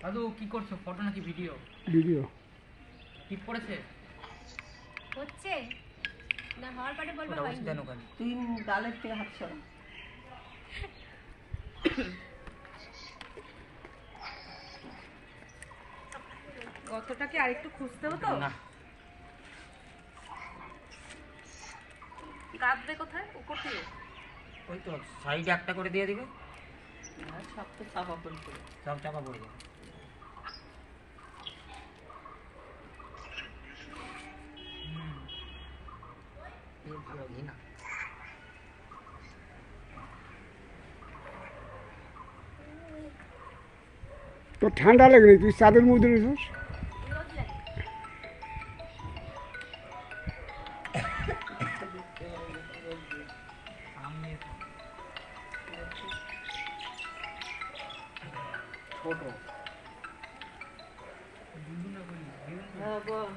দাদু কি করছো, ফটো নাকি ভিডিও? ভিডিও টিপ পড়েছে হচ্ছে না, হওয়ার পরে বলবো হয়নি। তুই গালের থেকে হাত সরা। গতটাকে আরেকটু খুঁজতে হতো না। কাঁদবে কোথায়? উপর দিয়ে ওই তো সাইডে একটা করে দিয়ে দিবে, সব তো চাপা পড়ছে। সব চাপা পড়ে যাবে। তোর ঠান্ডা লাগে তুই চাঁদের মধ্যে রয়েছিস। ছোট হ্যাঁ বল।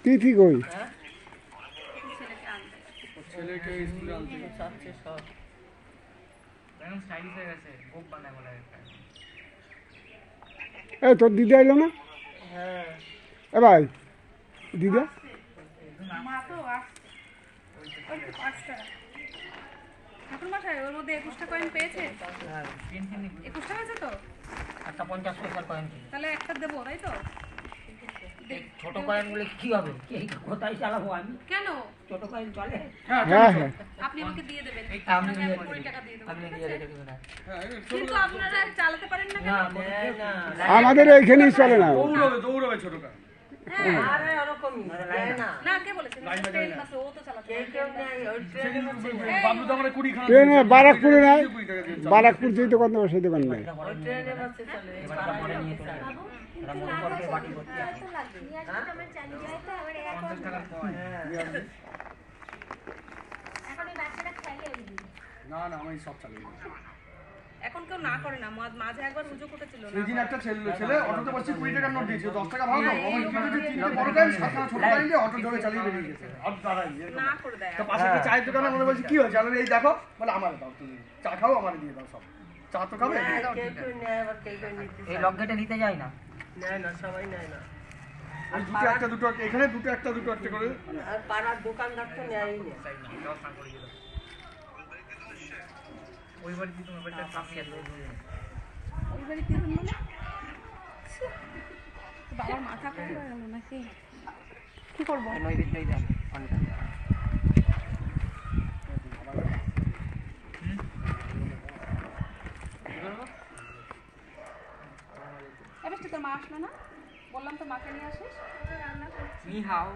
তিথি কই? ছেলেকে আনতে চাচ্ছে সব। একদম স্টাইলিশ হয়ে গেছে, খুব বানায় বলে একটা। এই তোর দিদা এলো না? হ্যাঁ এ ভাই দিদা মা তো আসছে। ওই তো 5 টাকা ঠাকুর মশাই, ওর মধ্যে 21টা কয়েন পেয়েছে? হ্যাঁ, 21টা হয়েছে তো? একটা 50 পয়সার কয়েন। তাহলে একটা দেবো, তাই তো? ছোট কয়েন বলে কি হবে? এই কোথায় চালাবো আমি? কেন? ছোট কয়েন চলে? হ্যাঁ হ্যাঁ আপনি আমাকে দিয়ে দেবেন, আপনি আপনাকে দিয়ে আমি 20 টাকা দিয়ে দেবো, আপনি ঠিক দিয়ে আছে? রেখে দেবেন। কিন্তু আপনারা চালাতে পারেন না না, কেন? আমাদের এইখানেই চলে না। দৌড়বে ছোট কাজ। আরে ওরকমই দেয় না। না, কে বলেছে? ট্রেন বাসে ও তো চালাতে পারে। কেউ নেই, ওই ট্রেনে বসে যায়। বাবলু তো আমরা 20 খানা ট্রেনে বারাকপুরে নাই, বারাকপুর যেই দোকান দেবো সেই দোকান নাই। ওই ট্রেনে বসে চলে। এবারটা পরে নিয়ে চলে যাবে। ওরা মনে করবে বাটি ভর্তি আছে। নিয়ে আসলে আমার চালিয়ে যায় তো আবার এখন 50 টাকার কয়েন। এখন ওই বাচ্চারা খেলে ওই দিন। না না আমি সব চালিয়ে দিই। এখন কেউ না করে না, মাঝে একবার হুজুক উঠেছিল না। সেদিন একটা ছেলে অটোতে বসে 20 টাকার নোট দিয়েছে, 10 টাকা ভাঙলো, আমার কি যদি তিনটে বড় কয়েন 7 খানা ছোট কয়েন দিয়ে অটো ধরে চালিয়ে বেরিয়ে গেছে। আর দাঁড়াই না করে দেয়। তো পাশে একটা চায়ের দোকানে মনে বলছি কি হয়েছে, আমি এই দেখো বলে আমার দাও, তুমি চা খাও আমার দিয়ে দাও, সব চা তো খাবে। কেউ কেউ নেয়, আবার কেউ কেউ নিতে এই চায় লক গেটে নিতে যায় না। নেয় না, সবাই নেয় না। ওই দুটো একটা দুটো এখানে দুটো একটা করে আর পাড়ার দোকানদার তো নেয়ই না। ওই বাড়িতে তুমি বাড়িতে সামনে আছে। ওই বাড়ি দিয়ে দিন মানে? বাবার মাথা খারাপ হয়ে গেল নাকি? কি করবো? নৈবেদ্যই দেন অনেকটা। এবার তোর মা আসলো না? বললাম তো মাকে নিয়ে আসিস। নি হাও